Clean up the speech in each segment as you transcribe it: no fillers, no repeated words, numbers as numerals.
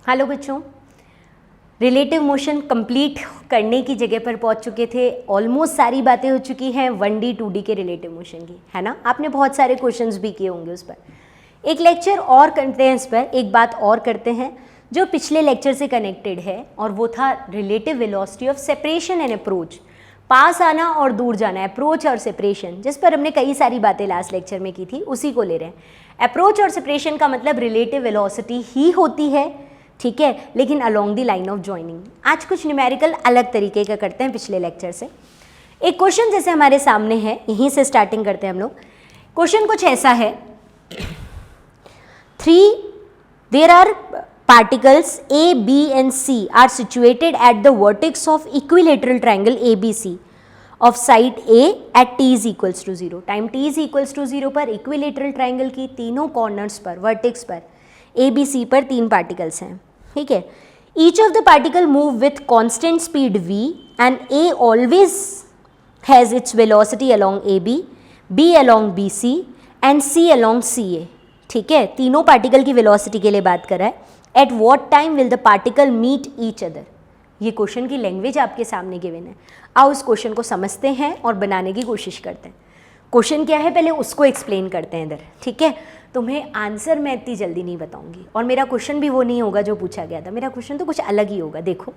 Hello बच्चों, relative motion complete करने की जगह पर पहुंच चुके थे। ऑलमोस्ट सारी बातें हो चुकी हैं 1D 2D के रिलेटिव मोशन की, है ना। आपने बहुत सारे क्वेश्चंस भी किए होंगे उस पर। एक लेक्चर और करते हैं इस पर, एक बात और करते हैं जो पिछले लेक्चर से कनेक्टेड है, और वो था relative velocity of separation and approach. पास आना और दूर जाना, अप्रोच और सेपरेशन, जिस पर हमने कई सारी बातें लास्ट लेक्चर में की थी, उसी को ले रहे हैं। अप्रोच और सेपरेशन का मतलब रिलेटिव वेलोसिटी ही होती है, ठीक है, लेकिन along the line of joining. आज कुछ न्यूमेरिकल अलग तरीके का करते हैं पिछले लेक्चर से। एक क्वेश्चन जैसे हमारे सामने है, यहीं से स्टार्टिंग करते हैं हम लोग। क्वेश्चन कुछ ऐसा है, there are particles A, B and C are situated at the vertex of equilateral triangle ABC of side A at t is equals to 0. Time t is equals to 0 पर equilateral triangle की तीनों corners पर, vertex पर, ABC पर तीन particles हैं, ठीक है। Each of the particle move with constant speed v and A always has its velocity along AB, B along BC and C along CA, ठीक है। तीनों पार्टिकल की वेलोसिटी के लिए बात कर रहा है। At what time will the particle meet each other. ये क्वेश्चन की लैंग्वेज आपके सामने गिवन है। आओ उस क्वेश्चन को समझते हैं और बनाने की कोशिश करते हैं। क्वेश्चन क्या है पहले उसको एक्सप्लेन करते हैं इधर, ठीक है। तुम्हें आंसर मैं इतनी जल्दी नहीं बताऊंगी, और मेरा क्वेश्चन भी वो नहीं होगा जो पूछा गया था। मेरा क्वेश्चन तो कुछ अलग ही होगा। देखो,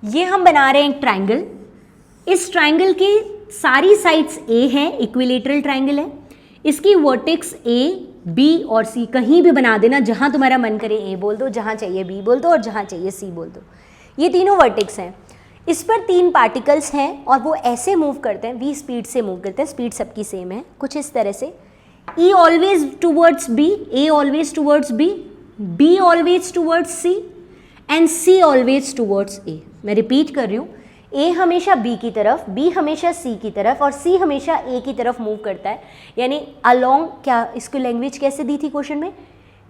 ये हम बना रहे हैं एक ट्राइंगल। इस ट्राइंगल की सारी साइड्स ए हैं, इक्विलेटरल ट्राइंगल है। इसकी वर्टेक्स ए, बी और सी कहीं भी बना देना, जहाँ तुम्हारा मन करे ए बोल दो, जहाँ चाहिए बी बोल दो और जहाँ चाहिए सी बोल दो। ये तीनों वर्टेक्स हैं। इस पर तीन पार्टिकल्स हैं और वो ऐसे मूव करते हैं, वी स्पीड से मूव करते हैं। स्पीड सबकी सेम है, कुछ इस तरह से। E always towards B, A always towards B, B always towards C and C always towards A. मैं रिपीट कर रही हूँ, ए हमेशा बी की तरफ, बी हमेशा सी की तरफ और सी हमेशा ए की तरफ मूव करता है। यानी अलोंग, क्या इसकी लैंग्वेज कैसे दी थी क्वेश्चन में?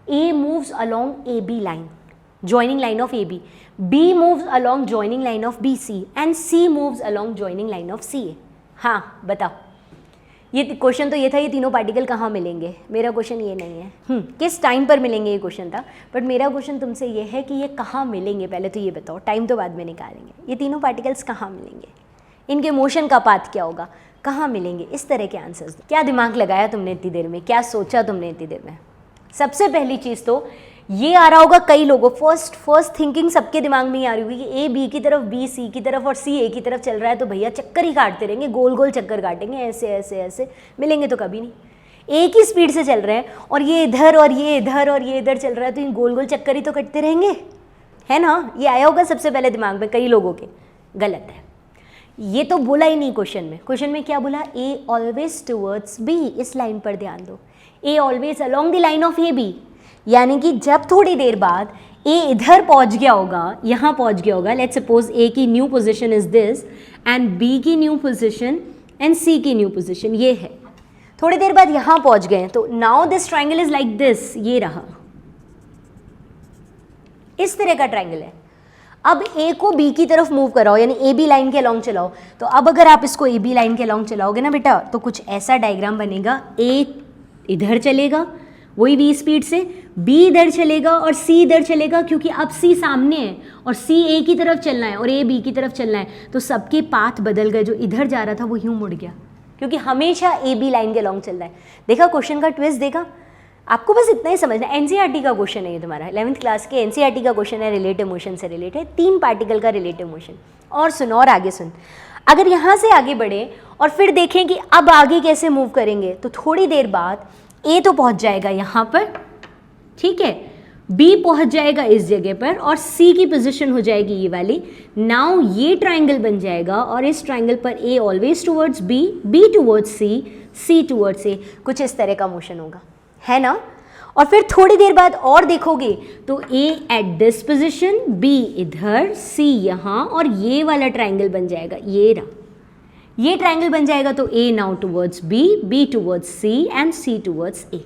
A moves along A B line, joining line of A B, B moves along joining line of B C and C moves along joining line of C A. हाँ बताओ, ये question तो ये था, ये तीनों पार्टिकल कहाँ मिलेंगे। मेरा क्वेश्चन ये नहीं है किस टाइम पर मिलेंगे, ये क्वेश्चन था। बट मेरा क्वेश्चन तुमसे ये है कि ये कहाँ मिलेंगे, पहले तो ये बताओ। टाइम तो बाद में निकालेंगे। ये तीनों पार्टिकल्स कहाँ मिलेंगे, इनके मोशन का पाथ क्या होगा, कहाँ मिलेंगे, इस तरह के आंसर्स। क्या दिमाग लगाया तुमने इतनी देर में, क्या सोचा तुमने इतनी देर में? सबसे पहली चीज़ तो ये आ रहा होगा कई लोगों, फर्स्ट थिंकिंग सबके दिमाग में ही आ रही होगी कि ए बी की तरफ, बी सी की तरफ और सी ए की तरफ चल रहा है, तो भैया चक्कर ही काटते रहेंगे, गोल गोल चक्कर काटेंगे, ऐसे ऐसे ऐसे, मिलेंगे तो कभी नहीं। एक ही स्पीड से चल रहे हैं और ये इधर और ये इधर और ये इधर चल रहा है, तो इन गोल गोल चक्कर ही तो कटते रहेंगे, है ना। ये आया होगा सबसे पहले दिमाग में कई लोगों के। गलत है, ये तो बोला ही नहीं क्वेश्चन में। क्वेश्चन में क्या बोला? A always towards B. इस लाइन पर ध्यान दो, A always along the line of A B. यानी कि जब थोड़ी देर बाद ए इधर पहुंच गया होगा, यहाँ पहुंच गया होगा, लेट्स सपोज ए की new position is this and B की न्यू पोजीशन एंड सी की न्यू पोजीशन ये है। थोड़ी देर बाद यहाँ पहुंच गए, तो now this triangle is like this, ये रहा, इस तरह का ट्राइंगल है। अब ए को बी की तरफ मूव कराओ, यानी ए बी लाइन के अलोंग चलाओ। तो अब अगर आप इसको ए बी लाइन के अलोंग चलाओगे ना बेटा, तो कुछ ऐसा डायग्राम बनेगा। ए इधर चलेगा वही v स्पीड से, b इधर चलेगा और c इधर चलेगा, क्योंकि अब c सामने है और c a की तरफ चलना है और a b की तरफ चलना है, तो सबके पाथ बदल गए। जो इधर जा रहा था वो यूं मुड़ गया, क्योंकि हमेशा a b लाइन के लॉन्ग चल रहा है। देखा क्वेश्चन का ट्विस्ट? देखा? आपको बस इतना ही समझना है। एनसीईआरटी का क्वेश्चन है ये तुम्हारा, 11th क्लास के एनसीईआरटी का क्वेश्चन है, रिलेटिव मोशन से रिलेटेड, तीन पार्टिकल का रिलेटिव मोशन। और सुनो, और आगे सुन। अगर यहाँ से आगे बढ़े और फिर देखें कि अब आगे कैसे मूव करेंगे, तो थोड़ी देर बाद ए तो पहुंच जाएगा यहाँ पर, ठीक है, बी पहुंच जाएगा इस जगह पर और सी की पोजीशन हो जाएगी ये वाली। नाउ ये ट्राइंगल बन जाएगा और इस ट्राइंगल पर A always towards B, B towards C, C towards A, कुछ इस तरह का मोशन होगा, है ना। और फिर थोड़ी देर बाद और देखोगे तो ए एट दिस पोजीशन, बी इधर, सी यहाँ, और ये वाला ट्राइंगल बन जाएगा, ये रहा, ये ट्राइंगल बन जाएगा। तो A now towards B, B towards C and C towards A.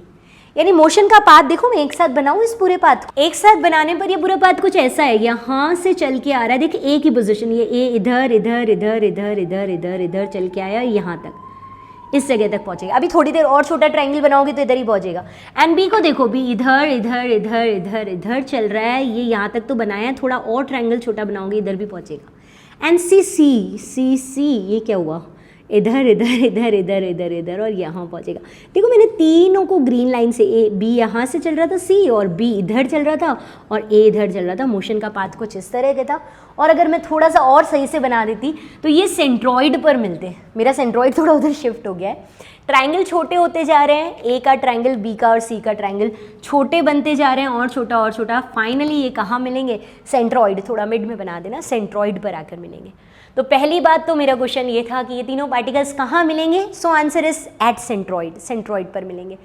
यानी मोशन का पाथ देखो, मैं एक साथ बनाऊं इस पूरे पाथ को। एक साथ बनाने पर ये पूरा पाथ कुछ ऐसा है, यहाँ से चल के आ रहा है, देखिए ए की पोजीशन, ये ए इधर इधर इधर इधर इधर इधर इधर चल के आया यहाँ तक, इस जगह तक पहुंचेगा। अभी थोड़ी देर और छोटा ट्रायंगल बनाओगे तो इधर ही पहुंचेगा। एंड बी को देखो, बी इधर इधर इधर इधर इधर चल रहा है, ये यहाँ तक तो बनाया है, थोड़ा और ट्रायंगल छोटा बनाओगे इधर भी पहुंचेगा। एंड सी सी सी सी ये क्या हुआ, इधर इधर इधर इधर इधर इधर और यहाँ पहुँचेगा। देखो मैंने तीनों को ग्रीन लाइन से, ए बी यहाँ से चल रहा था सी, और बी इधर चल रहा था और ए इधर चल रहा था। मोशन का पाथ कुछ इस तरह का था। और अगर मैं थोड़ा सा और सही से बना देती तो ये सेंट्रॉइड पर मिलते हैं। मेरा सेंट्रॉइड थोड़ा उधर शिफ्ट हो गया है। ट्रायंगल छोटे होते जा रहे हैं, ए का ट्रायंगल, बी का और सी का ट्रायंगल छोटे बनते जा रहे हैं और छोटा। फाइनली ये कहाँ मिलेंगे, सेंट्रॉइड, थोड़ा मिड में बना देना, सेंट्रॉइड पर आकर मिलेंगे। तो पहली बात तो मेरा क्वेश्चन ये था कि ये तीनों पार्टिकल्स कहाँ मिलेंगे, so answer is at centroid, centroid पर मिलेंगे।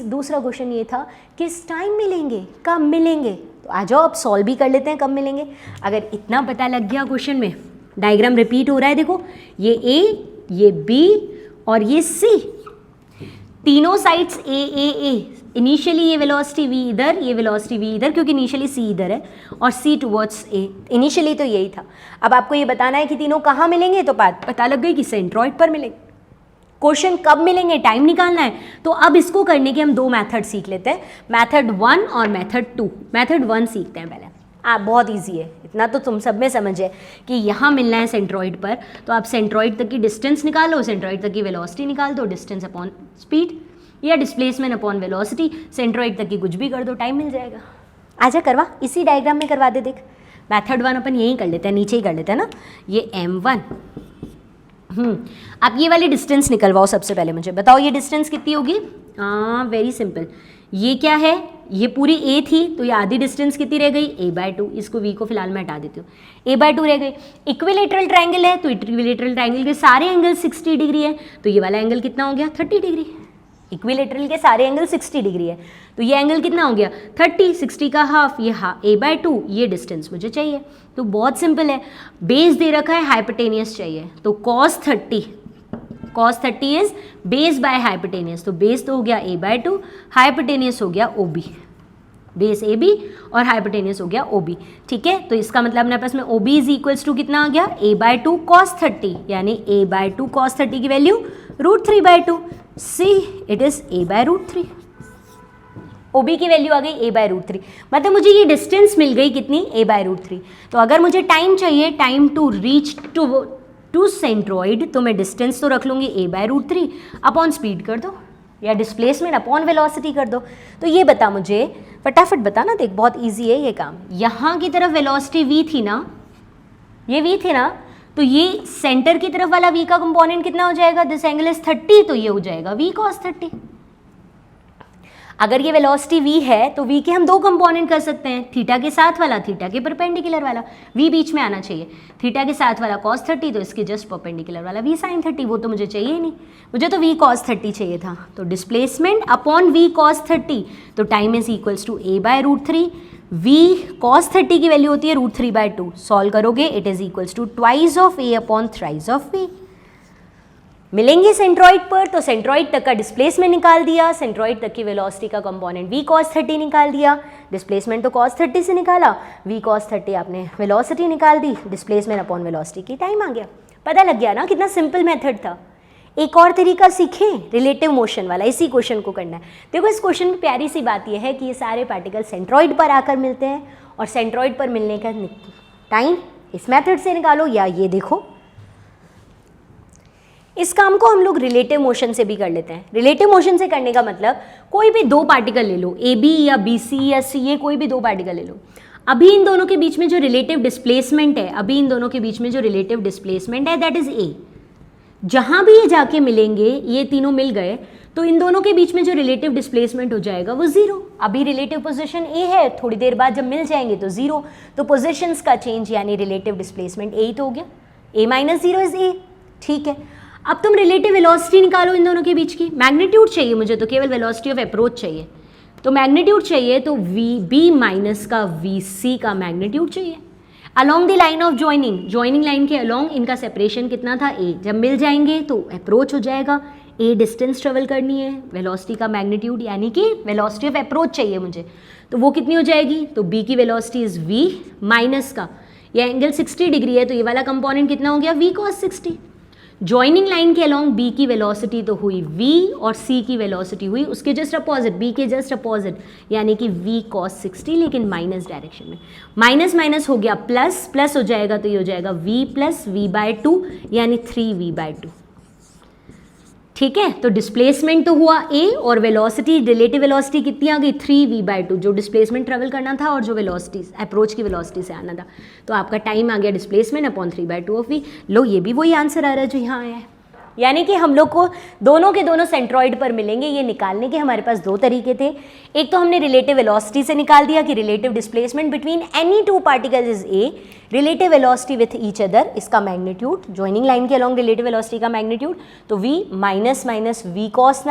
दूसरा क्वेश्चन ये था किस टाइम मिलेंगे, कब मिलेंगे। तो आ जाओ अब सॉल्व भी कर लेते हैं कब मिलेंगे। अगर इतना पता लग गया क्वेश्चन में, डायग्राम रिपीट हो रहा है, देखो ये ए, ये बी और ये सी, तीनों साइड्स ए। इनिशियली ये वेलोसिटी v इधर, ये वेलोसिटी v इधर, क्योंकि इनिशियली c इधर है और c टुवर्ड्स a। इनिशियली तो यही था। अब आपको ये बताना है कि तीनों कहाँ मिलेंगे, तो बात पता लग गई कि सेंट्रॉइड पर मिलेंगे। क्वेश्चन कब मिलेंगे, टाइम निकालना है। तो अब इसको करने के हम दो मेथड सीख लेते हैं, मेथड 1 और मेथड 2। मेथड 1 सीखते हैं पहले। बहुत ईजी है, इतना तो तुम सब में समझे कि यहाँ मिलना है सेंट्रॉइड पर, तो आप सेंट्रॉइड तक की डिस्टेंस निकालो, सेंट्रॉइड तक की वेलोसिटी निकाल दो, डिस्टेंस अपॉन स्पीड या डिस्प्लेसमेंट अपॉन वेलोसिटी, सेंट्रॉइड तक की कुछ भी कर दो, टाइम मिल जाएगा। आजा करवा, इसी डायग्राम में करवा दे। देख मेथड 1 अपन यहीं कर लेते हैं, नीचे ही कर लेते हैं ना, ये m1। आप ये वाली डिस्टेंस निकलवाओ सबसे पहले, मुझे बताओ ये डिस्टेंस कितनी होगी। वेरी सिंपल, ये क्या है, ये पूरी a थी तो ये आधी डिस्टेंस कितनी रह गई, a/2। इसको v को फिलहाल मैं हटा देती हूँ, a/2 रह गई। इक्विलेटरल ट्रायंगल है तो इक्विलेटरल ट्रायंगल के सारे एंगल 60 डिग्री है, तो ये वाला एंगल कितना हो गया, 30 डिग्री। इक्विलेटरल के सारे एंगल 60 डिग्री है, तो ये एंगल कितना हो गया, 30। 60 का हाफ, ये a/2, ये डिस्टेंस मुझे चाहिए। तो बहुत सिंपल है, बेस दे रखा है, हाइपोटेनियस चाहिए, तो cos 30 is base by hypotenuse. तो बेस तो हो गया a/2, हाइपोटेनियस हो गया OB, बेस AB और हाइपोटेनियस हो गया OB। ठीक है, तो इसका मतलब अपने पास में OB इज इक्वल्स टू कितना आ गया, a/2 cos 30, यानी a/2 cos 30 की value √3/2। See it is a/√3। OB की वैल्यू आ गई a/√3, मतलब मुझे ये डिस्टेंस मिल गई कितनी, a/√3। तो अगर मुझे टाइम चाहिए, time to reach to centroid, तो मैं डिस्टेंस तो रख लूँगी a/√3 अपॉन स्पीड कर दो, या डिस्प्लेसमेंट अपॉन वेलोसिटी कर दो। तो ये बता मुझे, फटाफट बता ना, देख बहुत इजी है ये काम। यहाँ की तरफ वेलोसिटी v थी ना, ये v थी ना, तो ये सेंटर की तरफ वाला v का कंपोनेंट कितना हो जाएगा, दिस एंगल इज 30, तो ये हो जाएगा v cos 30। अगर ये वेलोसिटी v है तो v के हम दो कंपोनेंट कर सकते हैं, थीटा के साथ वाला, थीटा के परपेंडिकुलर वाला, v बीच में आना चाहिए। थीटा के साथ वाला cos 30, तो इसके जस्ट परपेंडिकुलर वाला v sin 30, वो तो मुझे चाहिए ही नहीं, मुझे तो v cos 30 चाहिए था। तो डिस्प्लेसमेंट अपॉन v cos 30, तो time is equals to a/√3। v cos 30 की वैल्यू होती है √3/2, सॉल्व करोगे it is equals to twice of a upon thrice of v। मिलेंगे सेंट्रॉइड पर, तो सेंट्रॉइड तक का डिस्प्लेसमेंट निकाल दिया, सेंट्रॉइड तक की वेलोसिटी का कंपोनेंट v cos 30 निकाल दिया, डिस्प्लेसमेंट तो cos 30 से निकाला, v cos 30 आपने वेलोसिटी निकाल दी, डिस्प्लेसमेंट अपॉन वेलोसिटी की टाइम आ गया। पता लग गया ना कितना सिंपल मेथड था। एक और तरीका सीखें, रिलेटिव मोशन वाला, इसी क्वेश्चन को करना है। देखो इस क्वेश्चन में प्यारी सी बात यह है कि ये सारे पार्टिकल सेंट्रॉइड पर आकर मिलते हैं, और सेंट्रॉइड पर मिलने का टाइम इस मेथड से निकालो, या ये देखो, इस काम को हम लोग रिलेटिव मोशन से भी कर लेते हैं। रिलेटिव मोशन से करने का मतलब कोई भी दो पार्टिकल ले लो, AB या BC या CA, कोई भी दो पार्टिकल ले लो। अभी इन दोनों के बीच में जो रिलेटिव डिस्प्लेसमेंट है, अभी इन दोनों के बीच में जो रिलेटिव डिस्प्लेसमेंट है दैट इज A। जहां भी ये जाके मिलेंगे, ये तीनों मिल गए, तो इन दोनों के बीच में जो रिलेटिव डिस्प्लेसमेंट हो जाएगा वो 0। अभी रिलेटिव पोजीशन A है, थोड़ी देर बाद जब मिल जाएंगे तो 0, तो पोजीशंस का चेंज यानी रिलेटिव डिस्प्लेसमेंट A तो हो गया, A-0 इज A। ठीक है, अब तुम रिलेटिव वेलोसिटी निकालो इन दोनों के बीच की। मैग्नीट्यूड चाहिए मुझे, तो केवल वेलोसिटी ऑफ अप्रोच चाहिए, तो मैग्नीट्यूड चाहिए, तो VB माइनस का VC का मैग्नीट्यूड चाहिए। Along the line of joining line के अलोंग इनका सेपरेशन कितना था, A। जब मिल जाएंगे तो अप्रोच हो जाएगा, A डिस्टेंस ट्रेवल करनी है, वेलोसिटी का मैग्नीट्यूड यानी कि वेलोसिटी ऑफ अप्रोच चाहिए मुझे, तो वो कितनी हो जाएगी, तो B की वेलोसिटी इज V माइनस का, यह एंगल 60 डिग्री है, तो ये वाला कंपोनेंट कितना हो गया, V cos 60। ज्वाइनिंग लाइन के अलोंग बी की वेलोसिटी तो हुई v और c की वेलोसिटी हुई उसके जस्ट अपोजिट, b के जस्ट अपोजिट, यानी कि v cos 60, लेकिन माइनस डायरेक्शन में। माइनस माइनस हो गया प्लस, प्लस हो जाएगा तो ये हो जाएगा v प्लस v/2 यानी 3v/2। ठीक है, तो डिस्प्लेसमेंट तो हुआ a और वेलोसिटी, रिलेटिव वेलोसिटी कितनी आ गई 3v/2, जो डिस्प्लेसमेंट ट्रेवल करना था और जो वेलोसिटी अप्रोच की वेलोसिटी से आना था। तो आपका टाइम आ गया डिस्प्लेसमेंट अपॉन 3/2 ऑफ v। लो ये भी वही आंसर आ रहा है जो यहाँ आया है, यानी कि हम लोग को दोनों के दोनों सेंट्रॉइड पर मिलेंगे। ये निकालने के हमारे पास दो तरीके थे। एक तो हमने रिलेटिव वेलोसिटी से निकाल दिया कि relative displacement between any two particles is a, relative velocity with each other, इसका मैग्नीट्यूड, ज्वाइनिंग लाइन के अलॉन्ग रिलेटिव वेलोसिटी का मैग्नीट्यूड, तो v minus minus v cos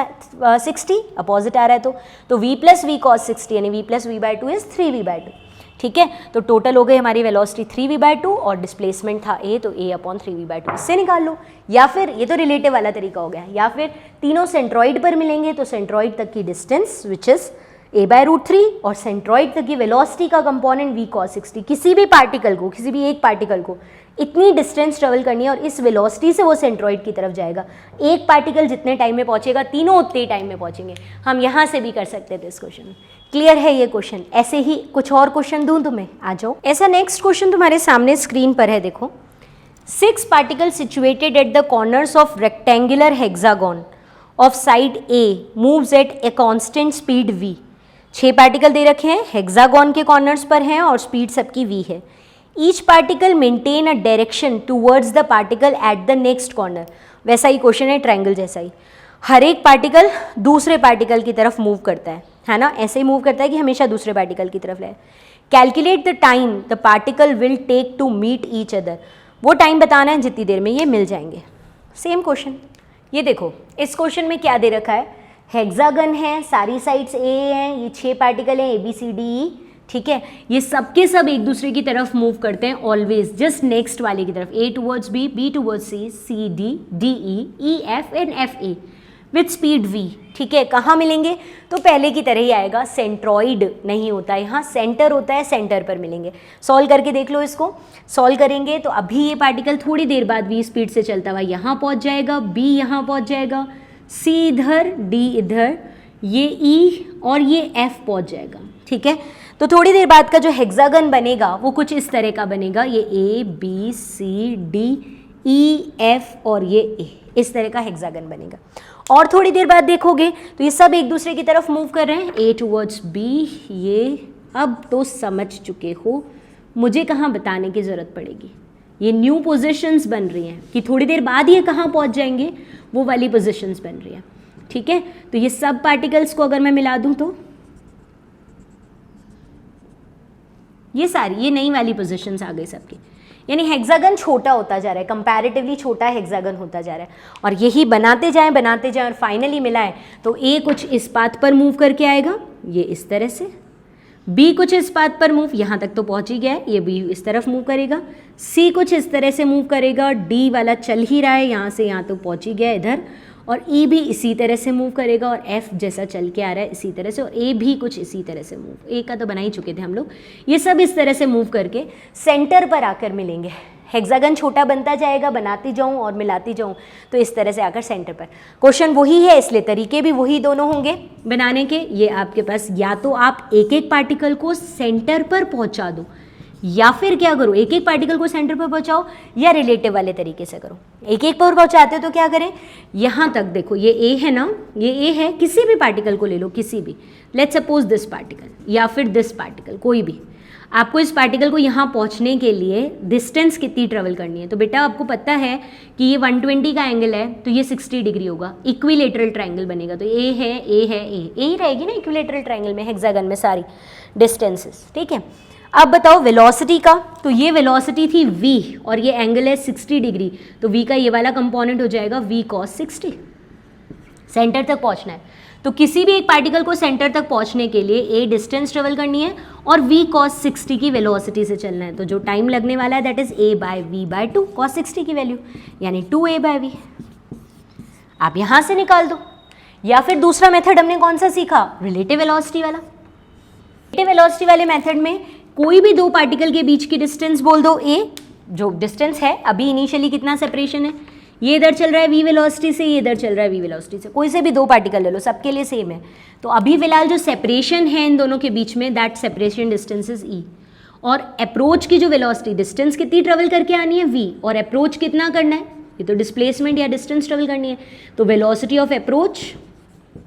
60, opposite आ रहा है तो v प्लस v cos 60 यानी v plus v/2 is 3v/2। ठीक है, तो टोटल हो गई हमारी वेलोसिटी 3v/2 और डिस्प्लेसमेंट था a, तो a अपॉन 3v/2 इससे निकाल लो। या फिर ये तो रिलेटिव वाला तरीका हो गया, या फिर तीनों सेंट्रॉइड पर मिलेंगे तो सेंट्रॉइड तक की डिस्टेंस विच इज a/√3 और सेंट्रॉइड तक की वेलोसिटी का कंपोनेंट v cos 60। किसी भी पार्टिकल को, किसी भी एक पार्टिकल को इतनी डिस्टेंस ट्रेवल करनी है और इस वेलोसिटी से वो सेंट्रॉइड की तरफ जाएगा। एक पार्टिकल जितने टाइम में पहुंचेगा तीनों उतने टाइम में पहुंचेंगे। हम यहाँ से भी कर सकते थे इस क्वेश्चन में। क्लियर है ये क्वेश्चन? ऐसे ही कुछ और क्वेश्चन दूं तुम्हें, आ जाओ। ऐसा नेक्स्ट क्वेश्चन तुम्हारे सामने स्क्रीन पर है, देखो। 6 particles situated at the corners of rectangular hexagon of side A moves at a constant speed v। 6 particle दे रखे हैं, हेक्सागन के कॉर्नर्स पर हैं और स्पीड सबकी v है। Each particle maintain a direction towards the particle at the next corner. वैसा ही question है, ट्रायंगल जैसा ही। हर एक पार्टिकल दूसरे पार्टिकल की तरफ मूव करता है ना, ऐसे ही मूव करता है कि हमेशा दूसरे पार्टिकल की तरफ ले। Calculate the time the particle will take to meet each other. वो टाइम बताना है जितनी देर में ये मिल जाएंगे। सेम क्वेश्चन, ये देखो इस क्वेश्चन में क्या दे रखा है, हेक्सागन है, सारी साइड्स ए हैं, ये 6 पार्टिकल हैं ABCDE। ठीक है, ये सब के सब एक दूसरे की तरफ मूव करते हैं ऑलवेज, जस्ट नेक्स्ट वाले की तरफ, A towards B, B towards C, C D, D E, E F and F A with speed v। ठीक है, कहाँ मिलेंगे? तो पहले की तरह ही आएगा, सेंट्रॉइड नहीं होता है यहाँ, सेंटर होता है, सेंटर पर मिलेंगे। सॉल्व करके देख लो इसको। सॉल्व करेंगे तो अभी ये पार्टिकल थोड़ी देर बाद v स्पीड से चलता हुआ यहाँ पहुँच जाएगा, b यहाँ पहुँच जाएगा, c इधर, d इधर, ये e और ये f पहुँच जाएगा। ठीक है, तो थोड़ी देर बाद का जो हेक्सागन बनेगा वो कुछ इस तरह का बनेगा, ये a b c d e f और ये a, इस तरह का हेक्सागन बनेगा। और थोड़ी देर बाद देखोगे तो ये सब एक दूसरे की तरफ मूव कर रहे हैं, A टूवर्ड्स B। ये अब तो समझ चुके हो, मुझे कहाँ बताने की ज़रूरत पड़ेगी। ये न्यू पोजीशंस बन रही हैं कि थोड़ी देर बाद ये कहाँ पहुँच जाएंगे, वो वाली पोजीशंस बन रही हैं। ठीक है, तो ये सब पार्टिकल्स को अगर मैं मिला दूँ तो ये सारी, ये नई वाली पोजीशंस आ गई सबकी, यानी हेक्सागन छोटा होता जा रहा है, कंपैरेटिवली छोटा हेक्सागन होता जा रहा है। और यही बनाते जाएं और फाइनली मिला है तो A कुछ इस पाथ पर मूव करके आएगा, ये इस तरह से, B कुछ इस पाथ पर मूव, यहाँ तक तो पहुँच ही गया है, ये B इस तरफ मूव करेगा, C कुछ इस तरह से मूव करेगा, D वाला चल ही रहा है यहाँ से यहाँ तो पहुँच ही गया इधर, और E भी इसी तरह से मूव करेगा, और F जैसा चल के आ रहा है इसी तरह से, और A भी कुछ इसी तरह से मूव, A का तो बना ही चुके थे हम लोग। ये सब इस तरह से मूव करके सेंटर पर आकर मिलेंगे। हेक्सागन छोटा बनता जाएगा, बनाती जाऊँ और मिलाती जाऊँ, तो इस तरह से आकर सेंटर पर। क्वेश्चन वही है इसलिए तरीके भी वही दोनों होंगे बनाने के। ये आपके पास या तो आप एक एक पार्टिकल को सेंटर पर पहुँचा दो, या फिर क्या करो, एक एक पार्टिकल को सेंटर पर पहुंचाओ, या रिलेटिव वाले तरीके से करो। एक एक पर पहुंचाते हो तो क्या करें, यहाँ तक देखो, ये ए है ना, ये ए है, किसी भी पार्टिकल को ले लो, किसी भी, लेट्स सपोज दिस पार्टिकल या फिर दिस पार्टिकल, कोई भी। आपको इस पार्टिकल को यहाँ पहुँचने के लिए डिस्टेंस कितनी ट्रेवल करनी है, तो बेटा आपको पता है कि ये 120 का एंगल है तो ये 60 डिग्री होगा, इक्विलेटरल ट्राइंगल बनेगा। तो ए है, ए है, ए ही रहेगी ना इक्विलेटरल ट्राइंगल में, हेक्सागन में सारी डिस्टेंसेस। ठीक है, अब बताओ वेलोसिटी का, तो ये वेलोसिटी थी v और ये एंगल है 60 डिग्री, तो v का ये वाला कंपोनेंट हो जाएगा v cos 60। सेंटर तक पहुंचना है तो किसी भी एक पार्टिकल को सेंटर तक पहुंचने के लिए a डिस्टेंस ट्रेवल करनी है और v cos 60 की वेलोसिटी से चलना है, तो जो टाइम लगने वाला है दैट इज a/v/2 cos 60 की वैल्यू यानी 2a/v। आप यहाँ से निकाल दो, या फिर दूसरा मेथड हमने कौन सा सीखा, रिलेटिव वेलोसिटी वाला। रिलेटिव वेलोसिटी वाले मेथड में कोई भी दो पार्टिकल के बीच की डिस्टेंस बोल दो a, जो डिस्टेंस है अभी इनिशियली कितना सेपरेशन है, ये इधर चल रहा है v वेलोसिटी से, ये इधर चल रहा है v वेलोसिटी से, कोई से भी दो पार्टिकल ले लो, सबके लिए सेम है। तो अभी फिलहाल जो सेपरेशन है इन दोनों के बीच में, that separation distance is e। और अप्रोच की जो वेलोसिटी, डिस्टेंस कितनी ट्रेवल करके आनी है v, और अप्रोच कितना करना है, ये तो डिस्प्लेसमेंट या डिस्टेंस ट्रेवल करनी है। तो वेलोसिटी ऑफ अप्रोच,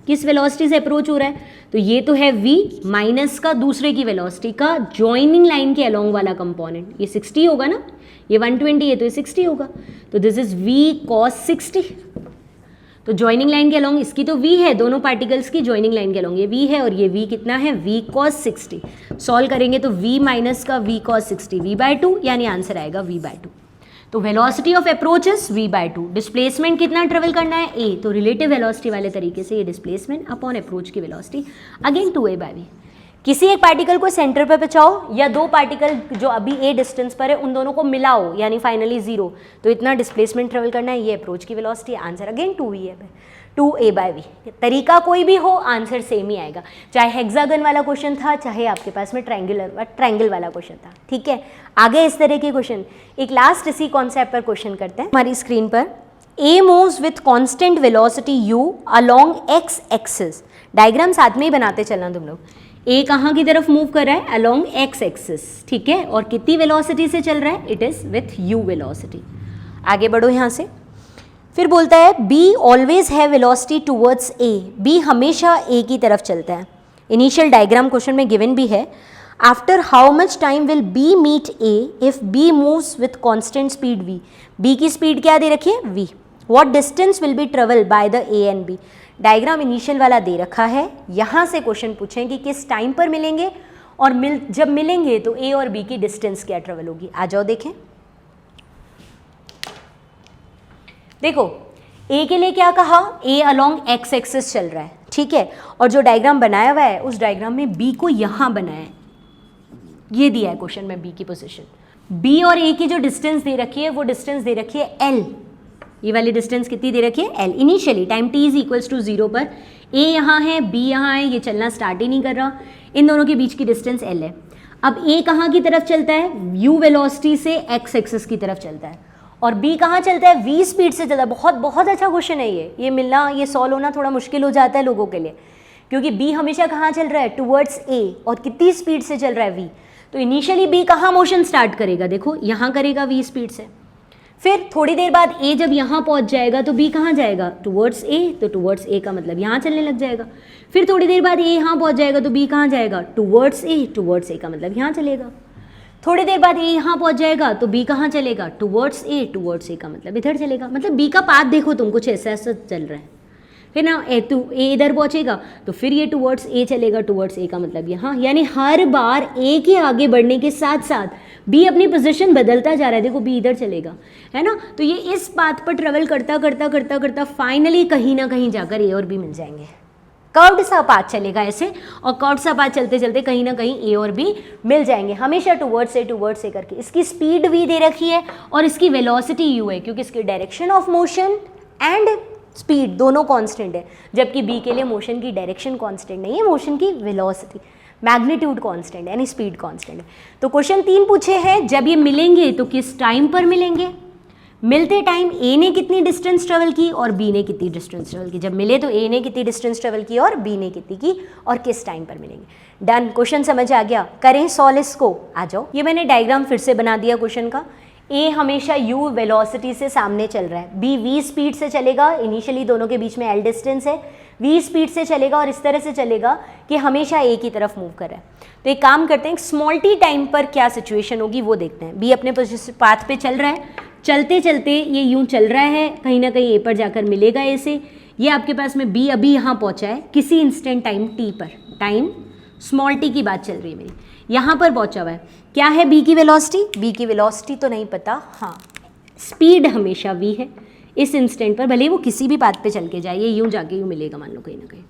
किस वेलोसिटी से अप्रोच हो रहा है, तो ये तो है v माइनस का दूसरे की वेलोसिटी का जॉइनिंग लाइन के अलोंग वाला कंपोनेंट, ये 60 होगा ना, ये 120 है तो ये 60 होगा, तो दिस इज v cos 60। तो जॉइनिंग लाइन के अलोंग इसकी तो v है, दोनों पार्टिकल्स की जॉइनिंग लाइन के अलोंग ये v है, और ये v कितना है, v cos 60। सॉल्व करेंगे तो v माइनस का v cos 60 v/2, यानी आंसर आएगा v/2। तो velocity of approach is v/2। Displacement कितना ट्रेवल करना है, a, तो रिलेटिव वेलोसिटी वाले तरीके से ये डिस्प्लेसमेंट अपॉन अप्रोच की वेलोसिटी, अगेन 2a/v। किसी एक पार्टिकल को सेंटर पर पहुंचाओ या दो पार्टिकल जो अभी a डिस्टेंस पर है उन दोनों को मिलाओ, यानी फाइनली 0, तो इतना डिस्प्लेसमेंट ट्रेवल करना है, ये अप्रोच की वेलोसिटी, आंसर अगेन 2a/v। तरीका कोई भी हो आंसर सेम ही आएगा, चाहे हेक्सागन वाला क्वेश्चन था, चाहे आपके पास में ट्रायंगल वाला क्वेश्चन था, ठीक है। आगे इस तरह के क्वेश्चन, एक लास्ट इसी कॉन्सेप्ट पर क्वेश्चन करते हैं। हमारी स्क्रीन पर a moves with constant velocity u along x axis, diagram साथ में ही बनाते चलना तुम लोग। a कहाँ की तरफ मूव कर रहा है, अलोंग x एक्सिस, ठीक है, और कितनी वेलोसिटी से चल रहा है, it is with u velocity. आगे बढ़ो यहाँ से, फिर बोलता है b ऑलवेज है वेलोसिटी टूवर्ड्स a, b हमेशा a की तरफ चलता है। इनिशियल डायग्राम क्वेश्चन में गिवन भी है, after how much time will b meet a if b moves with constant speed v, b की स्पीड क्या दे रखी है, v, what distance will be travel by the a and b। Diagram initial वाला दे रखा है, यहाँ से क्वेश्चन पूछें कि किस टाइम पर मिलेंगे, और जब मिलेंगे तो a और b की डिस्टेंस क्या ट्रेवल होगी। आ जाओ देखें, देखो a के लिए क्या कहा, a अलोंग x एक्सिस चल रहा है, ठीक है, और जो डायग्राम बनाया हुआ है उस डायग्राम में b को यहाँ बनाया है, ये दिया है क्वेश्चन में b की पोजीशन। b और a की जो डिस्टेंस दे रखी है वो डिस्टेंस दे रखी है l, ये वाली डिस्टेंस कितनी दे रखी है, l। Initially time t is equals to 0 पर a यहाँ है, b यहाँ है, ये चलना स्टार्ट ही नहीं कर रहा, इन दोनों के बीच की डिस्टेंस l है। अब a कहाँ की तरफ चलता है, u वेलोसिटी से x एक्सिस की तरफ चलता है, और b कहाँ चलता है, v स्पीड से चलता है। बहुत बहुत अच्छा क्वेश्चन है ये मिलना, ये सॉल्व होना थोड़ा मुश्किल हो जाता है लोगों के लिए, क्योंकि b हमेशा कहाँ चल रहा है, टुवर्ड्स a, और कितनी स्पीड से चल रहा है v। तो इनिशियली b कहाँ मोशन स्टार्ट करेगा, देखो यहाँ करेगा v स्पीड से, फिर थोड़ी देर बाद a जब यहाँ पहुँच जाएगा तो b कहाँ जाएगा, टुवर्ड्स a, तो टुवर्ड्स a का मतलब यहाँ चलने लग जाएगा। फिर थोड़ी देर बाद a यहाँ पहुँच जाएगा तो b कहाँ जाएगा, टुवर्ड्स a, टुवर्ड्स a का मतलब यहाँ चलेगा। थोड़ी देर बाद a यहाँ पहुँच जाएगा तो b कहाँ चलेगा, टुवर्ड्स a, टुवर्ड्स a का मतलब इधर चलेगा। मतलब b का पाथ देखो तुम, कुछ ऐसा ऐसा चल रहा है। फिर ना a इधर पहुँचेगा तो फिर ये टुवर्ड्स a चलेगा, टुवर्ड्स a का मतलब यहाँ, यानी हर बार a के आगे बढ़ने के साथ साथ b अपनी पोजीशन बदलता जा रहा है। देखो b इधर चलेगा, है ना, तो ये इस पाथ पर ट्रेवल करता करता करता करता फाइनली कहीं ना कहीं जाकर a और b मिल जाएंगे। कर्व्ड सा पाथ चलेगा ऐसे, और कर्व्ड सा पाथ चलते चलते कहीं ना कहीं a और b मिल जाएंगे, हमेशा टुवर्ड्स a करके। इसकी स्पीड v दे रखी है और इसकी वेलोसिटी u है, क्योंकि इसकी direction of motion and speed दोनों कांस्टेंट है, जबकि b के लिए मोशन की डायरेक्शन कांस्टेंट नहीं है, मोशन की वेलोसिटी मैग्नीट्यूड कांस्टेंट यानी स्पीड कांस्टेंट है। तो क्वेश्चन 3 पूछे हैं, जब ये मिलेंगे तो किस टाइम पर मिलेंगे, मिलते टाइम a ने कितनी डिस्टेंस ट्रेवल की और b ने कितनी डिस्टेंस ट्रेवल की। जब मिले तो a ने कितनी डिस्टेंस ट्रेवल की और b ने कितनी की, और किस टाइम पर मिलेंगे। डन, क्वेश्चन समझ आ गया, करें सॉल्व इसको। आ जाओ, ये मैंने डायग्राम फिर से बना दिया क्वेश्चन का। a हमेशा u वेलोसिटी से सामने चल रहा है, b v स्पीड से चलेगा, इनिशियली दोनों के बीच में l डिस्टेंस है, v स्पीड से चलेगा और इस तरह से चलेगा कि हमेशा a की तरफ मूव कर रहा है। तो एक काम करते हैं, स्मॉल t टाइम पर क्या सिचुएशन होगी वो देखते हैं। b अपने पाथ पे चल रहा है, चलते चलते ये यूं चल रहा है, कहीं ना कहीं a पर जाकर मिलेगा a से। ये आपके पास में b अभी यहाँ पहुँचा है किसी इंस्टेंट टाइम t पर, टाइम स्मॉल t की बात चल रही है मेरी, यहाँ पर पहुँचा हुआ है। क्या है b की वेलोसिटी, b की वेलोसिटी तो नहीं पता, हाँ स्पीड हमेशा v है इस इंस्टेंट पर, भले वो किसी भी पाथ पे चल के जाए, ये यूं जाके यूं मिलेगा मान लो कहीं ना कहीं।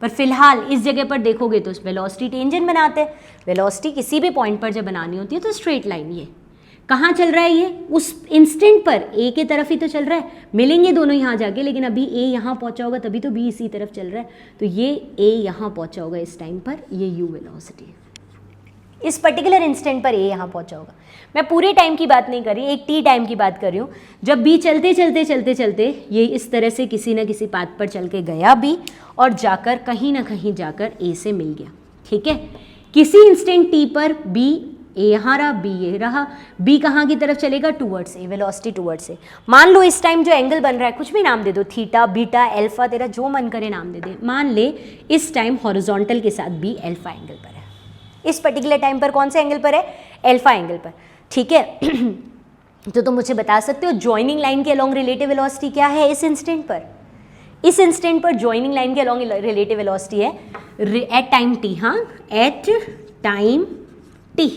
पर फिलहाल इस जगह पर देखोगे तो वेलोसिटी टेंजेंट बनाते हैं। वेलोसिटी किसी भी पॉइंट पर जब बनानी होती है तो स्ट्रेट लाइन, ये कहाँ चल रहा है, ये उस इंस्टेंट पर a के तरफ ही तो चल रहा है, मिलेंगे दोनों यहाँ जाके, लेकिन अभी a यहाँ पहुँचा होगा तभी तो b इसी तरफ चल रहा है, तो ये a यहाँ पहुँचा होगा इस टाइम पर, ये u वेलोसिटी है। इस पर्टिकुलर इंस्टेंट पर ए यहाँ पहुँचा होगा। मैं पूरे टाइम की बात नहीं कर रही, एक टी टाइम की बात कर रही हूँ, जब बी चलते चलते चलते चलते ये इस तरह से किसी न किसी पाथ पर चल के गया बी और जाकर कहीं ना कहीं जाकर ए से मिल गया, ठीक है। किसी इंस्टेंट टी पर बी, ए यहाँ रहा, बी ये रहा, बी कहाँ की तरफ चलेगा, towards a, velocity towards a. मान लो इस टाइम जो एंगल बन रहा है, कुछ भी नाम दे दो, थीटा, बीटा, अल्फा, तेरा जो मन करे नाम दे दे। मान ले इस टाइम हॉरिजॉन्टल के साथ बी अल्फा एंगल पर है, इस पर्टिकुलर टाइम पर कौन से एंगल पर है, अल्फा एंगल पर, ठीक है। तो तुम मुझे बता सकते हो ज्वाइनिंग लाइन के अलोंग रिलेटिव वेलोसिटी क्या है इस इंस्टेंट पर। इस इंस्टेंट पर ज्वाइनिंग लाइन के अलोंग रिलेटिव वेलोसिटी है एट टाइम टी, हाँ, at time t.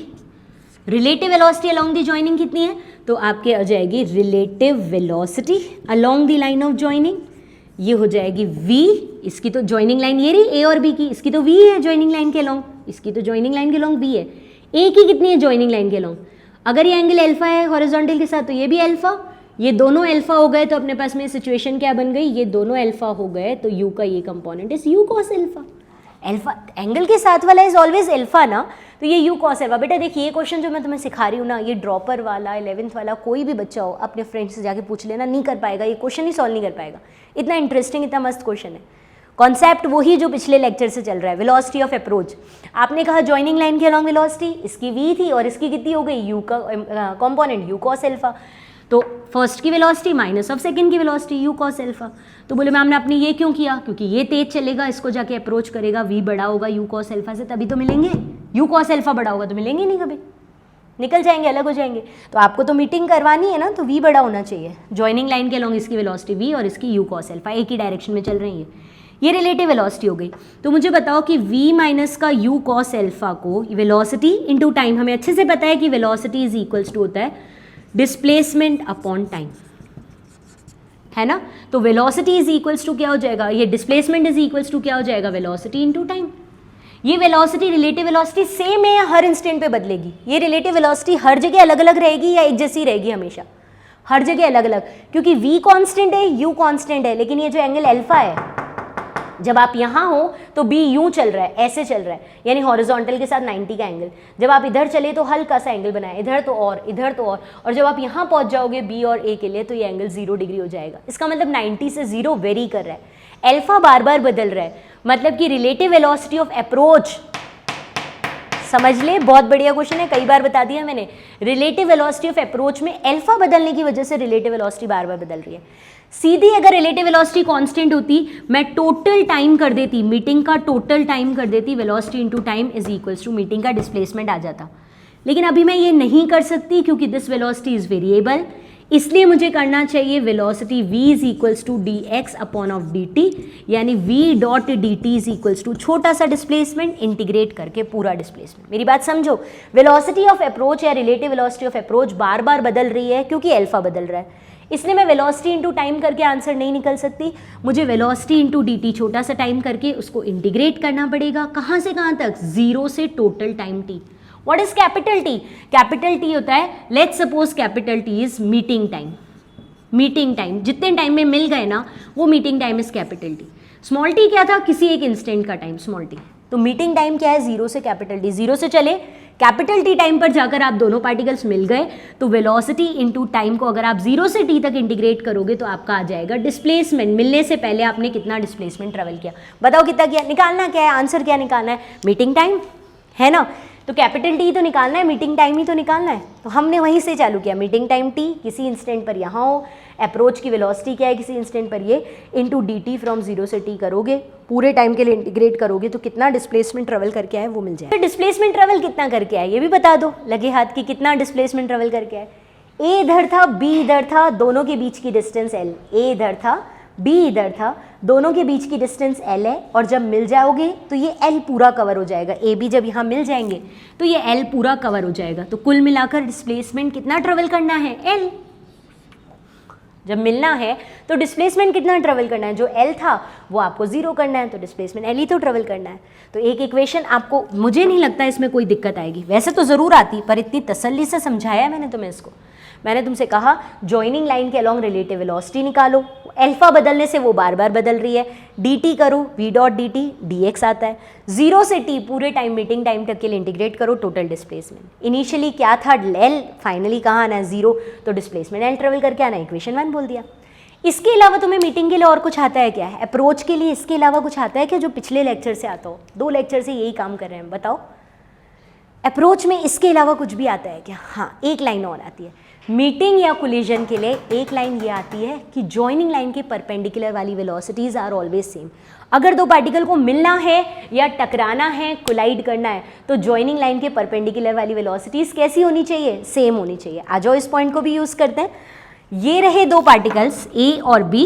Relative velocity along the joining कितनी है, तो आपके आ जाएगी relative velocity along the line of joining, ये हो जाएगी v। इसकी तो ज्वाइनिंग लाइन ये रही ए और बी की, इसकी तो v है ज्वाइनिंग लाइन के अलोंग, इसकी तो ज्वाइनिंग लाइन के अलोंग v है। ए की कितनी है ज्वाइनिंग लाइन के अलोंग, अगर ये एंगल अल्फा है हॉरिजॉन्टल के साथ तो ये भी अल्फा, ये दोनों अल्फा हो गए तो अपने पास में सिचुएशन क्या बन गई, ये दोनों अल्फा हो गए तो u का ये component is u cos alpha. Alpha angle के साथ वाला इज ऑलवेज अल्फा ना, तो ये u cos अल्फा। बेटा देखिए ये क्वेश्चन जो मैं तुम्हें सिखा रही हूँ ना, ये ड्रॉपर वाला 11th वाला कोई भी बच्चा हो अपने फ्रेंड से जाके पूछ लेना, नहीं कर पाएगा, ये क्वेश्चन ही सॉल्व नहीं कर पाएगा। इतना इंटरेस्टिंग, इतना मस्त क्वेश्चन है। कॉन्सेप्ट वही जो पिछले लेक्चर से चल रहा है, वेलोसिटी ऑफ अप्रोच। आपने कहा ज्वाइनिंग लाइन के अलॉन्ग वेलोसिटी, इसकी v थी और इसकी कितनी हो गई, u का कंपोनेंट u cos अल्फा, तो फर्स्ट की वेलोसिटी माइनस ऑफ सेकंड की वेलोसिटी u cos अल्फा। तो बोले मैम ने आपने ये क्यों किया, क्योंकि ये तेज चलेगा, इसको जाके अप्रोच करेगा, v बड़ा होगा u cos अल्फा से, तभी तो मिलेंगे। u cos अल्फा बड़ा होगा तो मिलेंगे नहीं, कभी निकल जाएंगे, अलग हो जाएंगे। तो आपको तो मीटिंग करवानी है ना, तो v बड़ा होना चाहिए। ज्वाइनिंग लाइन के अलॉन्ग इसकी वेलोसिटी v और इसकी u cos अल्फा एक ही डायरेक्शन में चल रही है, ये रिलेटिव वेलोसिटी हो गई। तो मुझे बताओ कि v माइनस का u cos अल्फा को वेलोसिटी इनटू टाइम, हमें अच्छे से पता है कि वेलोसिटी इज इक्वल्स टू होता है डिस्प्लेसमेंट अपॉन टाइम, है ना। तो वेलोसिटी इज इक्वल्स टू क्या हो जाएगा, ये डिस्प्लेसमेंट इज इक्वल्स टू क्या हो जाएगा, वेलोसिटी इनटू टाइम। ये वेलोसिटी रिलेटिव वेलोसिटी सेम है या हर इंस्टेंट पे बदलेगी, ये रिलेटिव वेलोसिटी हर जगह अलग अलग रहेगी या एक जैसी रहेगी हमेशा, हर जगह अलग अलग, क्योंकि v कांस्टेंट है, u कांस्टेंट है, लेकिन ये जो एंगल अल्फा है, जब आप यहाँ हो तो b यूं चल रहा है, ऐसे चल रहा है, यानी हॉरिजॉन्टल के साथ 90 का एंगल। जब आप इधर चले तो हल्का सा एंगल बनाए, इधर तो और, इधर तो और जब आप यहाँ पहुँच जाओगे b और a के लिए तो ये एंगल 0 डिग्री हो जाएगा। इसका मतलब 90 से 0 वेरी कर रहा है, अल्फा बार बार बदल रहा है, मतलब कि रिलेटिव वेलोसिटी ऑफ अप्रोच, समझ ले, बहुत बढ़िया क्वेश्चन है, कई बार बता दिया मैंने। रिलेटिव वेलोसिटी ऑफ अप्रोच में अल्फा बदलने की वजह से रिलेटिव वेलोसिटी बार बार बदल रही है। सीधी अगर रिलेटिव वेलोसिटी कांस्टेंट होती, मैं टोटल टाइम कर देती, मीटिंग का टोटल टाइम कर देती, velocity into time is equals to meeting का डिस्प्लेसमेंट आ जाता। लेकिन अभी मैं ये नहीं कर सकती क्योंकि दिस वेलोसिटी इज वेरिएबल, इसलिए मुझे करना चाहिए velocity v is equals to d x upon of d t, यानी v dot d t is equals to छोटा सा डिस्प्लेसमेंट इंटीग्रेट करके पूरा डिस्प्लेसमेंट। मेरी बात समझो, वेलोसिटी ऑफ अप्रोच या रिलेटिव वेलोसिटी ऑफ अप्रोच बार बार बदल रही है क्योंकि अल्फा बदल रहा है, इसलिए मैं वेलोसिटी इंटू टाइम करके आंसर नहीं निकल सकती, मुझे वेलोसिटी इंटू डी टी छोटा सा टाइम करके उसको इंटीग्रेट करना पड़ेगा। कहाँ से कहाँ तक, 0 से total time t। What is capital T? Capital T होता है, let's suppose capital T is meeting time, meeting time जितने टाइम में मिल गए ना वो meeting time is capital T। Small t क्या था, किसी एक इंस्टेंट का टाइम, स्मॉल t। तो मीटिंग टाइम क्या है, 0 से कैपिटल T, 0 से चले कैपिटल T टाइम पर जाकर आप दोनों पार्टिकल्स मिल गए तो वेलोसिटी इनटू टाइम को अगर आप 0 से t तक इंटीग्रेट करोगे तो आपका आ जाएगा डिस्प्लेसमेंट। मिलने से पहले आपने कितना डिस्प्लेसमेंट ट्रेवल किया, बताओ कितना किया, निकालना क्या है, आंसर क्या निकालना है, मीटिंग टाइम है ना। तो कैपिटल T तो निकालना है, मीटिंग टाइम ही तो निकालना है, तो हमने वहीं से चालू किया। मीटिंग टाइम T किसी इंस्टेंट पर यहाँ हो, अप्रोच की वेलोसिटी क्या है किसी इंस्टेंट पर ये, इनटू डी टी फ्रॉम 0 से t करोगे, पूरे टाइम के लिए इंटीग्रेट करोगे तो कितना डिस्प्लेसमेंट ट्रेवल करके आए वो मिल जाए। तो डिस्प्लेसमेंट ट्रेवल कितना करके आए ये भी बता दो लगे हाथ की, कितना डिस्प्लेसमेंट ट्रेवल करके आए। a इधर था, b इधर था, दोनों के बीच की डिस्टेंस l, a इधर था, b इधर था, दोनों के बीच की डिस्टेंस l है, और जब मिल जाओगे तो ये l पूरा कवर हो जाएगा, a b जब यहाँ मिल जाएंगे तो ये l पूरा कवर हो जाएगा। तो कुल मिलाकर डिस्प्लेसमेंट कितना ट्रेवल करना है, l। जब मिलना है तो डिस्प्लेसमेंट कितना ट्रेवल करना है, जो L था वो आपको 0 करना है, तो डिस्प्लेसमेंट L ही तो ट्रेवल करना है। तो एक इक्वेशन आपको, मुझे नहीं लगता इसमें कोई दिक्कत आएगी, वैसे तो ज़रूर आती, पर इतनी तसल्ली से समझाया मैंने तुम्हें इसको। मैंने तुमसे कहा जॉइनिंग लाइन के अलॉन्ग रिलेटिव वेलोसिटी निकालो, अल्फा बदलने से वो बार बार बदल रही है, dt करो v dot d T dx आता है, 0 से t पूरे टाइम मीटिंग टाइम तक के लिए इंटीग्रेट करो, टोटल डिस्प्लेसमेंट इनिशियली क्या था L, फाइनली कहाँ आना है 0, तो डिस्प्लेसमेंट L ट्रेवल करके आना, इक्वेशन 1 बोल दिया। इसके अलावा तुम्हें मीटिंग के लिए और कुछ आता है क्या, अप्रोच के लिए इसके अलावा कुछ आता है क्या जो पिछले लेक्चर से आता हो? 2 लेक्चर से यही काम कर रहे हैं, बताओ अप्रोच में इसके अलावा कुछ भी आता है क्या? हाँ, एक लाइन और आती है मीटिंग या कोलिजन के लिए, एक लाइन ये आती है कि जॉइनिंग लाइन के परपेंडिकुलर वाली वेलोसिटीज आर ऑलवेज सेम। अगर दो पार्टिकल को मिलना है या टकराना है, कोलाइड करना है, तो जॉइनिंग लाइन के परपेंडिकुलर वाली वेलोसिटीज कैसी होनी चाहिए, सेम होनी चाहिए। आ जाओ इस पॉइंट को भी यूज करते हैं। ये रहे दो पार्टिकल्स A और B,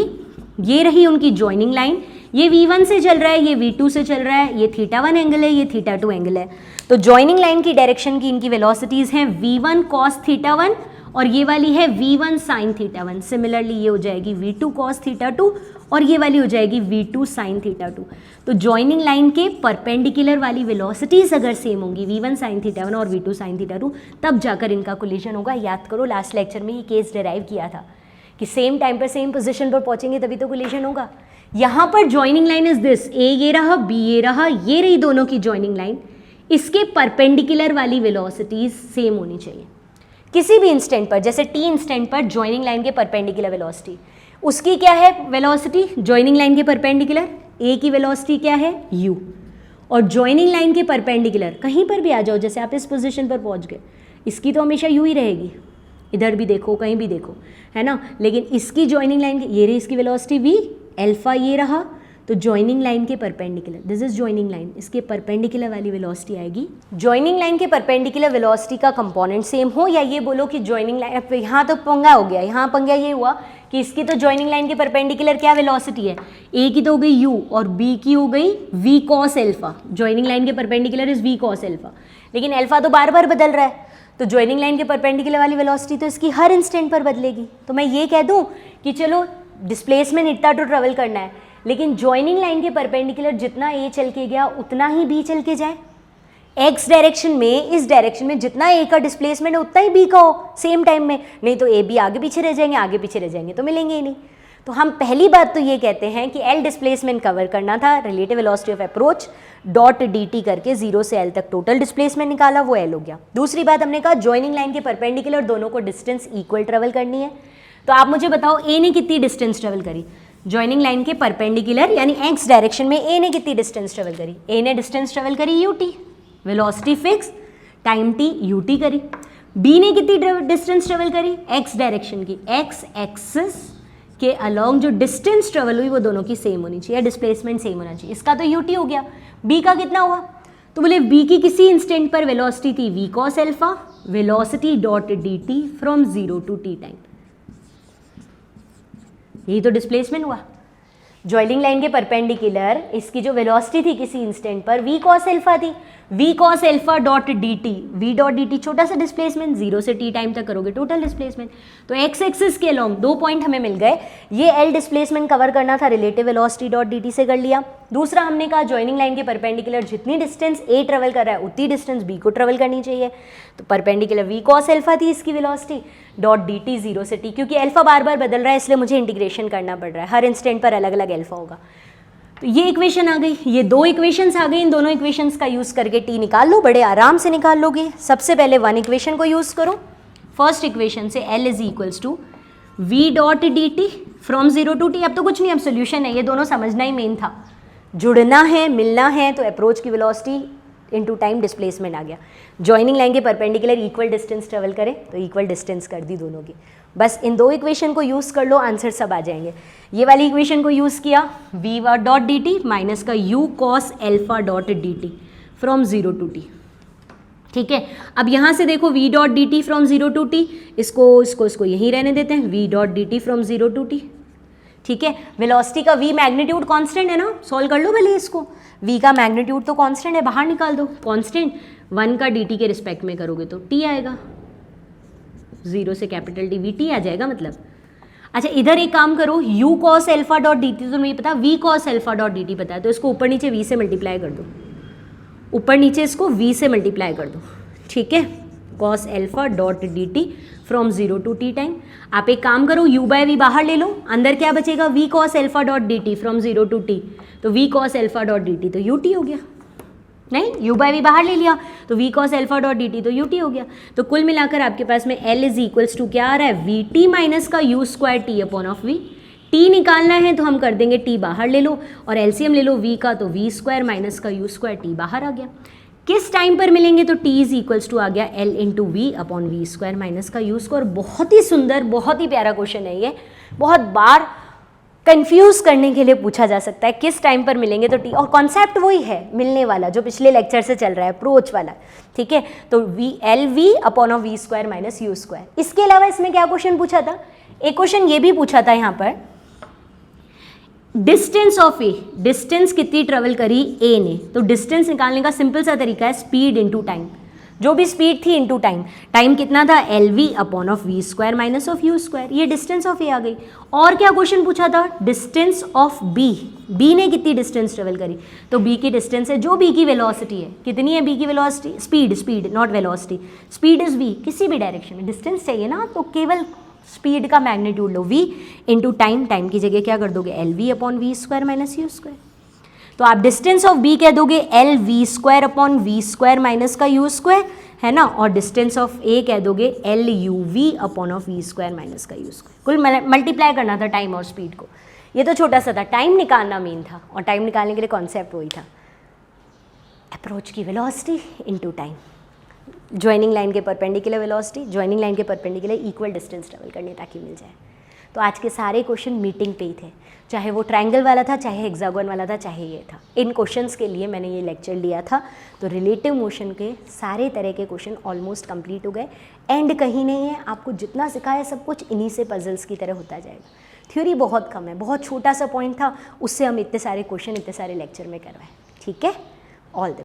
ये रही उनकी जॉइनिंग लाइन, ये V1 से चल रहा है, ये V2 से चल रहा है, ये θ1 एंगल है, ये θ2 एंगल है। तो जॉइनिंग लाइन की डायरेक्शन की इनकी वेलोसिटीज हैं V1 cos θ1 और ये वाली है V1 sin θ1। सिमिलरली ये हो जाएगी V2 cos θ2 और ये वाली हो जाएगी V2 sin θ2। तो जॉइनिंग लाइन के परपेंडिकुलर वाली वेलोसिटीज अगर सेम होंगी V1 sin θ1 और V2 sin θ2, तब जाकर इनका कोलिजन होगा। याद करो लास्ट लेक्चर में ये केस डिराइव किया था कि सेम टाइम पर सेम पोजीशन पर पहुंचेंगे तभी तो कोलिजन होगा। यहाँ पर joining line is this, A ये रहा, B ये रहा, ये रही दोनों की जॉइनिंग लाइन, इसके परपेंडिकुलर वाली वेलोसिटीज सेम होनी चाहिए किसी भी इंस्टेंट पर। जैसे t इंस्टेंट पर जॉइनिंग लाइन के परपेंडिकुलर वेलोसिटी, उसकी क्या है वेलोसिटी जॉइनिंग लाइन के परपेंडिकुलर, A की वेलोसिटी क्या है u, और जॉइनिंग लाइन के परपेंडिकुलर कहीं पर भी आ जाओ, जैसे आप इस पोजीशन पर पहुंच गए, इसकी तो हमेशा u ही रहेगी, इधर भी देखो कहीं भी देखो, है ना। लेकिन इसकी जॉइनिंग लाइन, ये रही इसकी वेलोसिटी v, अल्फा ये रहा, तो जॉइनिंग लाइन के perpendicular, this is joining line, इसके परपेंडिकुलर वाली वेलोसिटी आएगी। जॉइनिंग लाइन के परपेंडिकुलर वेलोसिटी का कंपोनेंट सेम हो, या ये बोलो कि जॉइनिंग लाइन, यहाँ तो पंगा हो गया, यहाँ पंगा ये हुआ कि इसकी तो जॉइनिंग लाइन के परपेंडिकुलर क्या वेलोसिटी है, A की तो हो गई u और B की हो गई v cos alpha. Joining line के perpendicular is v cos alpha, लेकिन अल्फा तो बार बार बदल रहा है, तो जॉइनिंग लाइन के परपेंडिकुलर वाली वेलोसिटी तो इसकी हर इंस्टेंट पर बदलेगी। तो मैं ये कह दूँ कि चलो डिस्प्लेसमेंट इतना तो ट्रेवल करना है, लेकिन जॉइनिंग लाइन के परपेंडिकुलर जितना A चल के गया उतना ही B चल के जाए। X डायरेक्शन में, इस डायरेक्शन में जितना A का डिस्प्लेसमेंट है उतना ही B का हो सेम टाइम में, नहीं तो A B आगे पीछे रह जाएंगे, आगे पीछे रह जाएंगे तो मिलेंगे ही नहीं। तो हम पहली बात तो ये कहते हैं कि L डिस्प्लेसमेंट कवर करना था, relative velocity of approach dot dt करके 0 से L तक टोटल डिस्प्लेसमेंट निकाला, वो L हो गया। दूसरी बात हमने कहा जॉइनिंग लाइन के परपेंडिकुलर दोनों को डिस्टेंस इक्वल ट्रेवल करनी है। तो आप मुझे बताओ A ने कितनी डिस्टेंस ट्रेवल करी, जॉइनिंग लाइन के परपेंडिकुलर यानी x डायरेक्शन में A ने कितनी डिस्टेंस ट्रेवल करी, A ने डिस्टेंस ट्रेवल करी ut, velocity fix, time t ut करी। B ने कितनी डिस्टेंस ट्रेवल करी x डायरेक्शन की, x एक्सिस के अलोंग जो डिस्टेंस ट्रेवल हुई वो दोनों की सेम होनी चाहिए, डिस्प्लेसमेंट सेम होना चाहिए। इसका तो ut हो गया, B का कितना हुआ, तो बोले B की किसी इंस्टेंट पर वेलोसिटी थी v cos alpha, velocity dot dt from 0 to t time, यही तो डिस्प्लेसमेंट हुआ। जॉइनिंग लाइन के परपेंडिकुलर इसकी जो वेलोसिटी थी किसी इंस्टेंट पर v cos अल्फा थी, v cos alpha dot dt, v dot dt छोटा सा डिस्प्लेसमेंट, 0 से t टाइम तक करोगे टोटल डिस्प्लेसमेंट। तो x एक्सिस के अलोंग 2 पॉइंट हमें मिल गए, ये L डिस्प्लेसमेंट कवर करना था, रिलेटिव वेलोसिटी डॉट dt से कर लिया। दूसरा हमने कहा जॉइनिंग लाइन के परपेंडिकुलर जितनी डिस्टेंस A ट्रेवल कर रहा है उतनी डिस्टेंस B को ट्रेवल करनी चाहिए, तो परपेंडिकुलर v cos अल्फा थी इसकी वेलोसिटी डॉट dt 0 से t, क्योंकि अल्फा बार बार बदल रहा है इसलिए मुझे इंटीग्रेशन करना पड़ रहा है, हर इंस्टेंट पर अलग अलग अल्फा होगा। तो ये इक्वेशन आ गई, ये 2 इक्वेशंस आ गई, इन दोनों इक्वेशंस का यूज़ करके t निकाल लो, बड़े आराम से निकाल लोगे। सबसे पहले 1 इक्वेशन को यूज़ करो, फर्स्ट इक्वेशन से L is equals to v dot dt from 0 to t। अब तो कुछ नहीं, अब सोल्यूशन है, ये दोनों समझना ही मेन था, जुड़ना है मिलना है, तो अप्रोच की वेलोसिटी इनटू टाइम डिस्प्लेसमेंट आ गया। जॉइनिंग लाइन के परपेंडिकुलर इक्वल डिस्टेंस ट्रेवल करे तो इक्वल डिस्टेंस कर दी दोनों की, बस इन 2 इक्वेशन को यूज़ कर लो, आंसर सब आ जाएंगे। ये वाली इक्वेशन को यूज़ किया v डॉट dt माइनस का u cos alpha dot dt from 0 to t, ठीक है। अब यहाँ से देखो v dot dt from 0 to t, इसको यहीं रहने देते हैं, v dot dt from 0 to t, ठीक है। वेलोसिटी का v मैग्नीट्यूड कांस्टेंट है ना, सॉल्व कर लो भले इसको, v का मैग्नीट्यूड तो कांस्टेंट है, बाहर निकाल दो कांस्टेंट, 1 का dt के रिस्पेक्ट में करोगे तो t आएगा, 0 से कैपिटल T v t आ जाएगा मतलब। अच्छा इधर एक काम करो, u cos alpha dot d t तो नहीं पता, v cos alpha dot d T पता है, तो इसको ऊपर नीचे v से मल्टीप्लाई कर दो, ऊपर नीचे इसको v से मल्टीप्लाई कर दो, ठीक है, cos alpha dot d t from 0 to t time. आप एक काम करो, u बाय v बाहर ले लो, अंदर क्या बचेगा, v cos alpha dot d t from 0 to t, तो v cos alpha dot d t तो ut हो गया, नहीं u बाय v बाहर ले लिया तो v cos alpha dot d t तो ut हो गया। तो कुल मिलाकर आपके पास में L इज इक्वल्स टू क्या आ रहा है, वी टी माइनस का u square T upon of v। t निकालना है तो हम कर देंगे t बाहर ले लो और एलसीएम ले लो v का, तो v स्क्वायर माइनस का u स्क्वायर t बाहर आ गया। किस टाइम पर मिलेंगे, तो t इज इक्वल्स टू आ गया L into v upon v square minus का u स्क्वायर। बहुत ही सुंदर, बहुत ही प्यारा क्वेश्चन है ये, बहुत बार कंफ्यूज करने के लिए पूछा जा सकता है, किस टाइम पर मिलेंगे तो टी, और कॉन्सेप्ट वही है मिलने वाला जो पिछले लेक्चर से चल रहा है, अप्रोच वाला, ठीक है। तो v l v upon of v square minus u square. इसके अलावा इसमें क्या क्वेश्चन पूछा था, एक क्वेश्चन ये भी पूछा था यहाँ पर, डिस्टेंस ऑफ ए, डिस्टेंस कितनी ट्रेवल करी ए ने, तो डिस्टेंस निकालने का सिंपल सा तरीका है स्पीड इंटू टाइम, जो भी स्पीड थी इंटू टाइम, टाइम कितना था l v upon of v square minus of u square, ये डिस्टेंस ऑफ ए आ गई। और क्या क्वेश्चन पूछा था, डिस्टेंस ऑफ बी, बी ने कितनी डिस्टेंस ट्रेवल करी, तो बी की डिस्टेंस है, जो बी की वेलोसिटी है, कितनी है बी की velocity, speed, speed not velocity, speed is v, किसी भी डायरेक्शन में डिस्टेंस चाहिए ना, तो केवल स्पीड का मैग्नीट्यूड लो v इंटू टाइम, टाइम की जगह क्या कर दोगे l v upon v square minus u square. तो आप डिस्टेंस ऑफ b कह दोगे l v square upon v square minus का यू स्क्वायर, है ना, और डिस्टेंस ऑफ a कह दोगे l u v upon of v square minus का यू स्क्वायर। कुल मल्टीप्लाई करना था टाइम और स्पीड को, ये तो छोटा सा था, टाइम निकालना मेन था, और टाइम निकालने के लिए कॉन्सेप्ट वही था, अप्रोच की velocity into time, joining line के परपेंडिकुलर वेलोसिटी, ज्वाइनिंग लाइन के परपेंडिकुलर इक्वल डिस्टेंस ट्रेवल करनी ताकि मिल जाए। तो आज के सारे क्वेश्चन मीटिंग पे ही थे, चाहे वो ट्रायंगल वाला था, चाहे हेक्सागोन वाला था, चाहे ये था, इन क्वेश्चंस के लिए मैंने ये लेक्चर लिया था। तो रिलेटिव मोशन के सारे तरह के क्वेश्चन ऑलमोस्ट कंप्लीट हो गए, एंड कहीं नहीं है, आपको जितना सिखाया सब कुछ इन्हीं से पजल्स की तरह होता जाएगा। थ्योरी बहुत कम है, बहुत छोटा सा पॉइंट था, उससे हम इतने सारे क्वेश्चन इतने सारे लेक्चर में करवाएं, ठीक है। All the